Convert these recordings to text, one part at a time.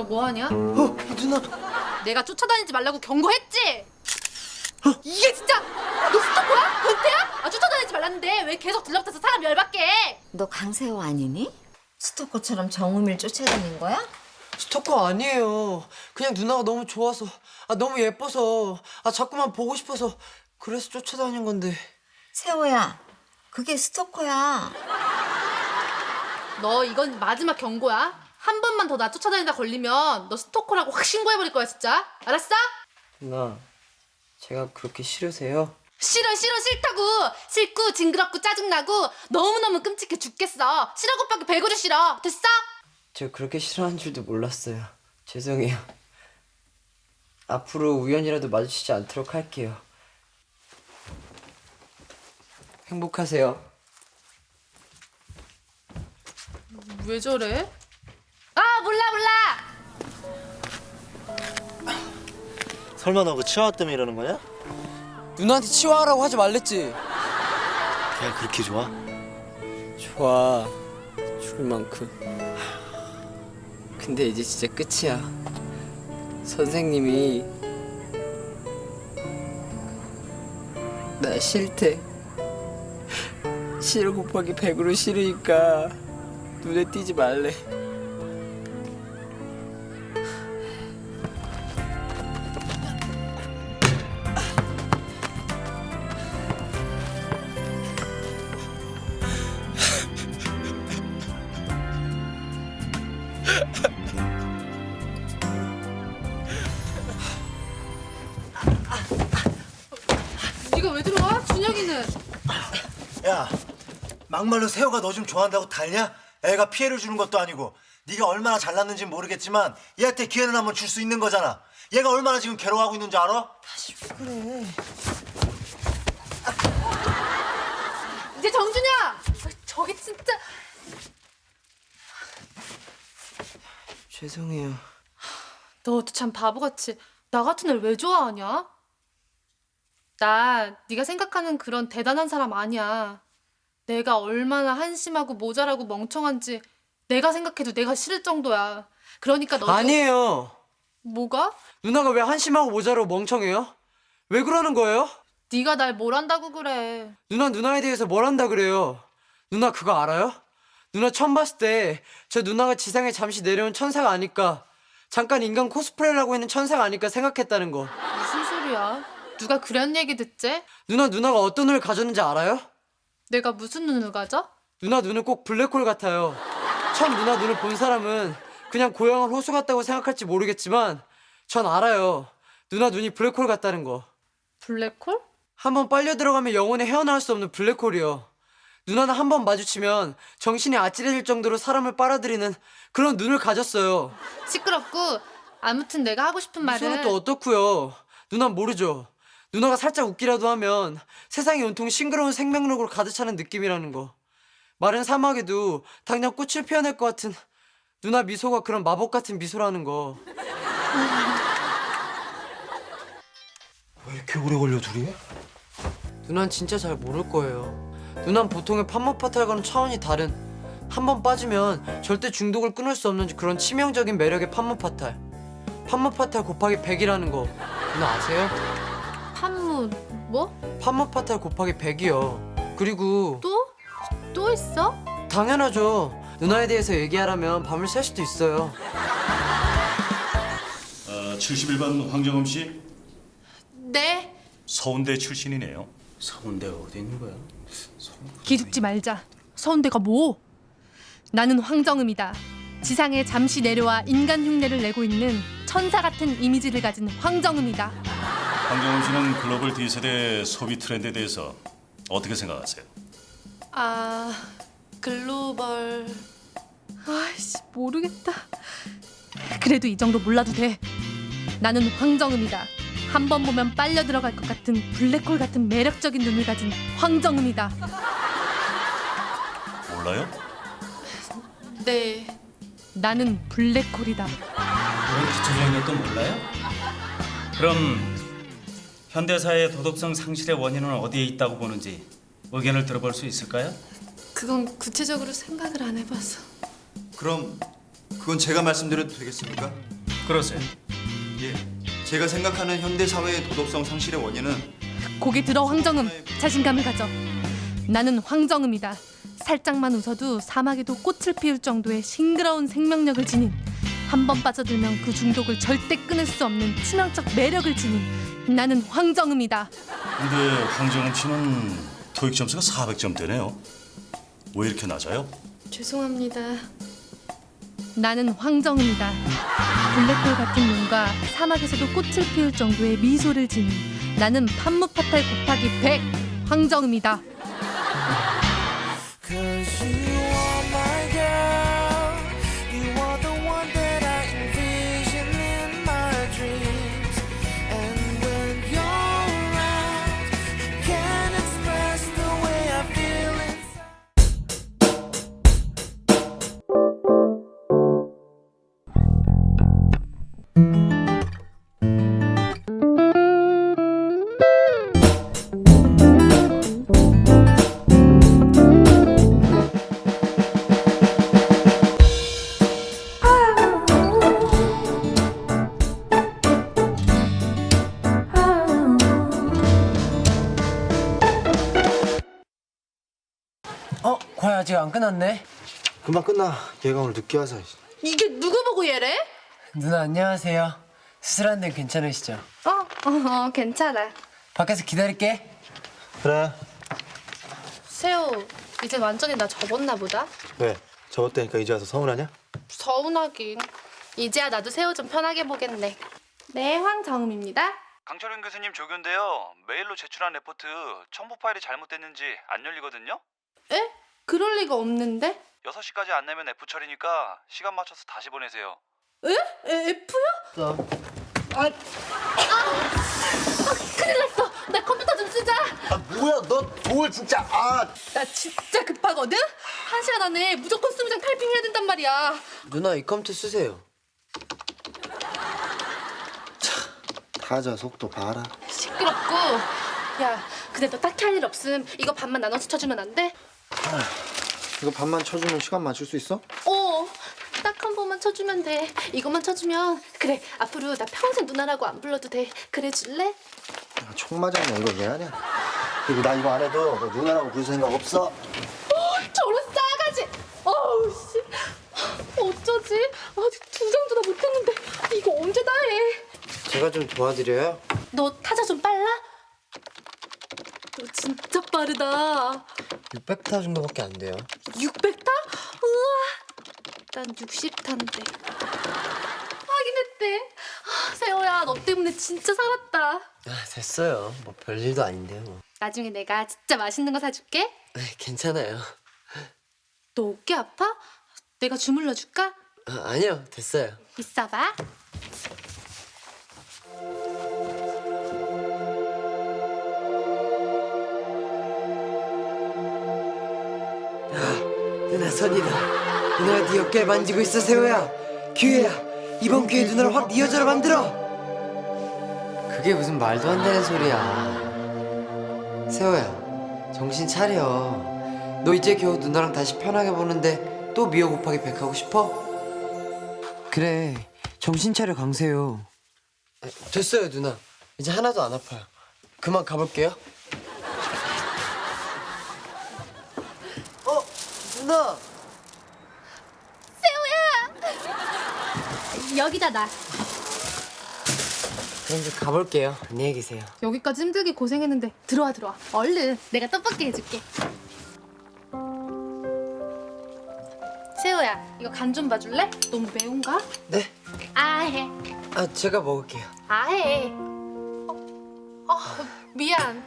너 뭐하냐? 누나. 내가 쫓아다니지 말라고 경고했지? 이게 진짜 너 스토커야? 변태야? 아 쫓아다니지 말랐는데 왜 계속 들러붙어서 사람 열받게 해? 너 강세호 아니니? 스토커처럼 정우미를 쫓아다닌 거야? 스토커 아니에요. 그냥 누나가 너무 좋아서, 너무 예뻐서, 자꾸만 보고 싶어서 그래서 쫓아다닌 건데. 세호야, 그게 스토커야. 너 이건 마지막 경고야. 한 번만 더 나 쫓아다니다 걸리면 너 스토커라고 확 신고해버릴 거야 진짜. 알았어? 누나, 제가 그렇게 싫으세요? 싫다고. 싫고 징그럽고 짜증나고 너무너무 끔찍해 죽겠어. 싫어 곱하기 100으로 싫어. 됐어? 제가 그렇게 싫어하는 줄도 몰랐어요. 죄송해요. 앞으로 우연이라도 마주치지 않도록 할게요. 행복하세요. 왜 저래? 몰라. 설마 너 그 치아와 때문에 이러는 거냐? 누나한테 치워하라고 하지 말랬지? 걔가 그렇게 좋아? 좋아. 죽을 만큼. 근데 이제 진짜 끝이야. 선생님이 나 싫대. 싫어 곱하기 100으로 싫으니까 눈에 띄지 말래. 네가 왜 들어와? 준혁이는? 야, 막말로 세호가 너 좀 좋아한다고 달냐? 애가 피해를 주는 것도 아니고 네가 얼마나 잘났는지 모르겠지만 얘한테 기회는 한번 줄 수 있는 거잖아. 얘가 얼마나 지금 괴로워하고 있는지 알아? 이제 정준혁! 저기 진짜 죄송해요. 너도 참 바보같이 나 같은 애를 왜 좋아하냐? 나 네가 생각하는 그런 대단한 사람 아니야. 내가 얼마나 한심하고 모자라고 멍청한지 내가 생각해도 내가 싫을 정도야. 그러니까 너도 아니에요. 뭐가? 누나가 왜 한심하고 모자라고 멍청해요? 왜 그러는 거예요? 네가 날 뭘 안다고 그래. 누나에 대해서 뭘 한다 그래요? 누나 그거 알아요? 누나 처음 봤을 때 저 누나가 지상에 잠시 내려온 천사가 아닐까, 잠깐 인간 코스프레를 있는 천사가 아닐까 생각했다는 거. 무슨 소리야? 누가 그런 얘기 듣지? 누나가 어떤 눈을 가졌는지 알아요? 내가 무슨 눈을 가져? 누나 눈은 꼭 블랙홀 같아요. 처음 누나 눈을 본 사람은 그냥 고양을 호수 같다고 생각할지 모르겠지만 전 알아요. 누나 눈이 블랙홀 같다는 거. 블랙홀? 한번 빨려 들어가면 영원히 헤어나올 수 없는 블랙홀이요. 누나는 한 번 마주치면 정신이 아찔해질 정도로 사람을 빨아들이는 그런 눈을 가졌어요. 시끄럽고 아무튼 내가 하고 싶은 말은 미소는 또 어떻고요? 누난 모르죠. 누나가 살짝 웃기라도 하면 세상이 온통 싱그러운 생명력으로 가득 차는 느낌이라는 거. 마른 사막에도 당장 꽃을 피워낼 것 같은 누나 미소가 그런 마법 같은 미소라는 거. 왜 이렇게 오래 걸려 둘이? 누난 진짜 잘 모를 거예요. 누난 보통의 판모파탈과는 차원이 다른, 한 번 빠지면 절대 중독을 끊을 수 없는 그런 치명적인 매력의 판모파탈. 판모파탈 곱하기 100이라는 거 누나 아세요? 판무 뭐? 판모파탈 곱하기 100이요. 그리고 또? 또 있어? 당연하죠. 누나에 대해서 얘기하라면 밤을 샐 수도 있어요. 71번 황정음 씨, 네. 서운대 출신이네요. 서운대가 어디 있는 거야? 기죽지 말자. 서운대가 뭐? 나는 황정음이다. 지상에 잠시 내려와 인간 흉내를 내고 있는 천사 같은 이미지를 가진 황정음이다. 황정음 씨는 글로벌 D세대 소비 트렌드에 대해서 어떻게 생각하세요? 글로벌... 아이씨 모르겠다. 그래도 이 정도 몰라도 돼. 나는 황정음이다. 한 번 보면 빨려 들어갈 것 같은 블랙홀 같은 매력적인 눈을 가진 황정음이다. 몰라요? 네. 나는 블랙홀이다. 그런 기초적인 것도 몰라요? 그럼 현대사의 도덕성 상실의 원인은 어디에 있다고 보는지 의견을 들어볼 수 있을까요? 그건 구체적으로 생각을 안 해봐서. 그럼 그건 제가 말씀드려도 되겠습니까? 그러세요. 예, 제가 생각하는 현대 사회의 도덕성 상실의 원인은 고개 들어 황정음, 자신감을 가져. 나는 황정음이다. 살짝만 웃어도 사막에도 꽃을 피울 정도의 싱그러운 생명력을 지닌, 한 번 빠져들면 그 중독을 절대 끊을 수 없는 치명적 매력을 지닌 나는 황정음이다. 근데 황정음 씨는 토익 점수가 400점대네요. 왜 이렇게 낮아요? 죄송합니다. 나는 황정음이다. 블랙홀 같은 눈과 사막에서도 꽃을 피울 정도의 미소를 지닌 나는 판무파탈 곱하기 100 황정음이다. Cause you are my girl. You are the one that I envision in my dreams. And when you're around, I can't express the way I feel inside. 과외 아직 안 끝났네. 금방 끝나. 얘가 오늘 늦게 와서. 이게 누구 보고 얘래? 누나 안녕하세요. 수술한 데는 괜찮으시죠? 괜찮아. 밖에서 기다릴게. 그래. 세호, 이제 완전히 나 접었나 보다. 왜? 접었다니까 이제 와서 서운하냐? 서운하긴. 이제야 나도 세호 좀 편하게 보겠네. 네, 황정음입니다. 강철윤 교수님 조교인데요. 메일로 제출한 레포트 첨부 파일이 잘못됐는지 안 열리거든요. 에? 그럴 리가 없는데? 6시까지 안 내면 F 처리니까 시간 맞춰서 다시 보내세요. F요? 큰일 났어. 나 컴퓨터 좀 쓰자. 아 뭐야 너 돌 진짜. 나 진짜 급하거든? 1시간 안에 무조건 20장 탈핑해야 된단 말이야. 누나 이 컴퓨터 쓰세요. 타자 속도 봐라. 시끄럽고. 야, 근데 너 딱히 할 일 없음. 이거 반만 나눠서 쳐주면 안 돼? 이거 반만 쳐주면 시간 맞출 수 있어? 딱 한 번만 쳐주면 돼. 이것만 쳐주면. 그래, 앞으로 나 평생 누나라고 안 불러도 돼. 그래 줄래? 야, 총 맞았냐 이거 왜 하냐? 그리고 나 이거 안 해도 너 누나라고 부를 생각 없어. 저런 싸가지. 어우 씨. 어쩌지? 아직 2장도 다 못했는데 이거 언제 다 해? 제가 좀 도와드려요? 너 타자 좀 빨라? 너 진짜 빠르다. 600타 정도밖에 안 돼요. 600타? 우와. 난 60타인데. 확인했대. 세호야, 너 때문에 진짜 살았다. 됐어요. 뭐 별일도 아닌데요. 뭐. 나중에 내가 진짜 맛있는 거 사줄게. 괜찮아요. 너 어깨 아파? 내가 주물러 줄까? 아니요, 됐어요. 있어봐. 누나 손이다. 누나가 네 어깨를 만지고 있어, 세호야. 기회야. 이번 기회에 누나를 확 네 여자로 만들어. 그게 무슨 말도 안 되는 소리야. 세호야, 정신 차려. 너 이제 겨우 누나랑 다시 편하게 보는데 또 미호 곱하기 100 하고 싶어? 그래, 정신 차려 강세호. 됐어요, 누나. 이제 하나도 안 아파요. 그만 가볼게요. 누나! 여기다 놔. 그럼 이제 가볼게요. 안녕히 계세요. 여기까지 힘들게 고생했는데 들어와. 얼른 내가 떡볶이 해줄게. 세호야, 이거 간 좀 봐줄래? 너무 매운가? 네? 아해. 제가 먹을게요. 아해. 미안.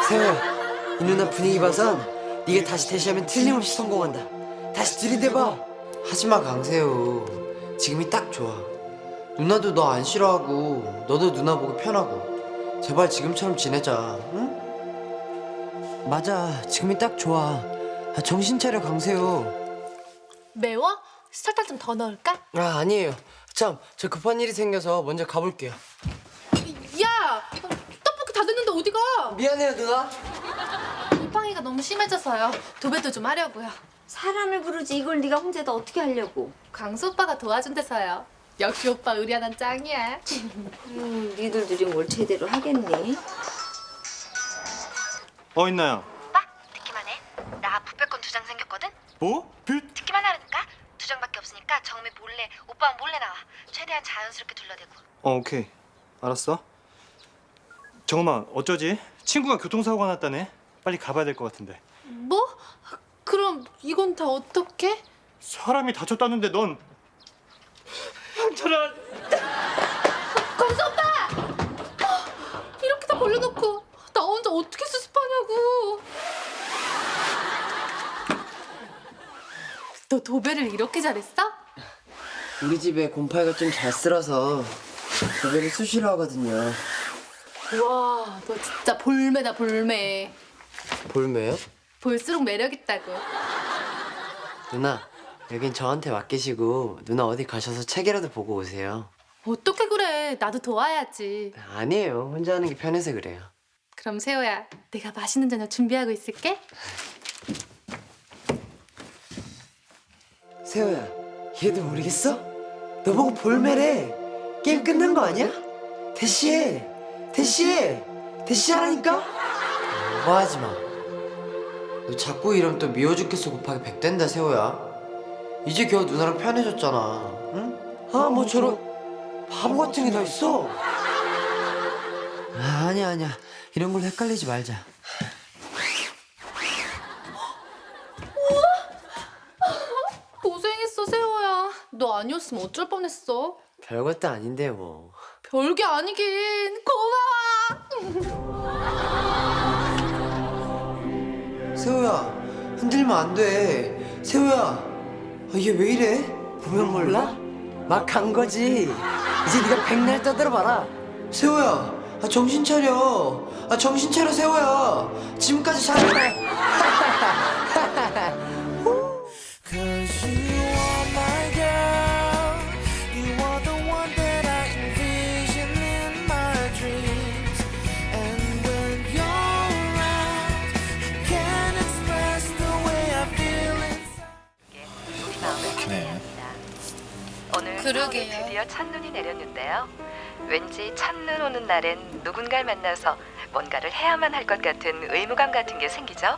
세호야, 이 누나 분위기 봐선 네가 다시 대시하면 틀림없이 성공한다. 다시 들이대봐. 하지마 강세호. 지금이 딱 좋아. 누나도 너 안 싫어하고 너도 누나 보기 편하고. 제발 지금처럼 지내자. 응? 맞아, 지금이 딱 좋아. 정신 차려 강세호. 매워? 설탕 좀 더 넣을까? 아니에요. 참, 저 급한 일이 생겨서 먼저 가볼게요. 야! 떡볶이 다 됐는데 어디가? 미안해요 누나. 이 방에 짱이가 너무 심해져서요. 도배도 좀 하려고요. 사람을 부르지 이걸 네가 혼자 다 어떻게 하려고? 광수 오빠가 도와준대서요. 역시 오빠 의리하는 짱이야. 니들들이 뭘 제대로 하겠니? 있나요? 오빠 듣기만 해. 나 부패권 2장 생겼거든. 뭐? 듣기만 하라니까. 2장밖에 없으니까 정미 몰래 오빠랑 몰래 나와. 최대한 자연스럽게 둘러대고. 오케이. 알았어. 정엄아, 어쩌지? 친구가 교통사고가 났다네. 빨리 가봐야 될 것 같은데. 뭐? 그럼 이건 다 어떻게? 사람이 다쳤다는데 넌 현철아. 광수 오빠! 이렇게 다 벌려놓고 나 혼자 어떻게 수습하냐고. 너 도배를 이렇게 잘했어? 우리 집에 곰팡이가 좀 잘 쓸어서 도배를 수시로 하거든요. 와, 너 진짜 볼매다 볼매. 볼매요? 볼수록 매력 있다고. 누나, 여긴 저한테 맡기시고 누나 어디 가셔서 책이라도 보고 오세요. 어떻게 그래? 나도 도와야지. 아니에요. 혼자 하는 게 편해서 그래요. 그럼 세호야, 내가 맛있는 저녁 준비하고 있을게. 세호야, 얘도 모르겠어? 너 보고 볼매래. 게임 끝난 거 아니야? 대시해. 대시하라니까? 오버하지 마. 너 자꾸 이러면 또 미워 죽겠어 곱하기 100 된다, 세호야. 이제 겨우 누나랑 편해졌잖아. 응? 아, 뭐 저런 바보 같은 게 다 있어. 아니야. 이런 걸로 헷갈리지 말자. 고생했어, 세호야. 너 아니었으면 어쩔 뻔했어. 별것도 아닌데 뭐. 별게 아니긴. 고마워. 세호야, 흔들면 안 돼. 세호야, 얘 왜 이래? 보면 몰라? 막 간 거지. 이제 네가 백날 떠들어봐라. 세호야, 정신 차려. 정신 차려, 세호야. 지금까지 잘했다. Cause you are my girl. You are the one that I envision in my dreams. And when you're around, I can't express the way I feel inside. 우리 마음을 그네. 오늘 그러게요. 서울에 드디어 첫눈이 내렸는데요. 왠지 첫눈 오는 날엔 누군가를 만나서 뭔가를 해야만 할 것 같은 의무감 같은 게 생기죠.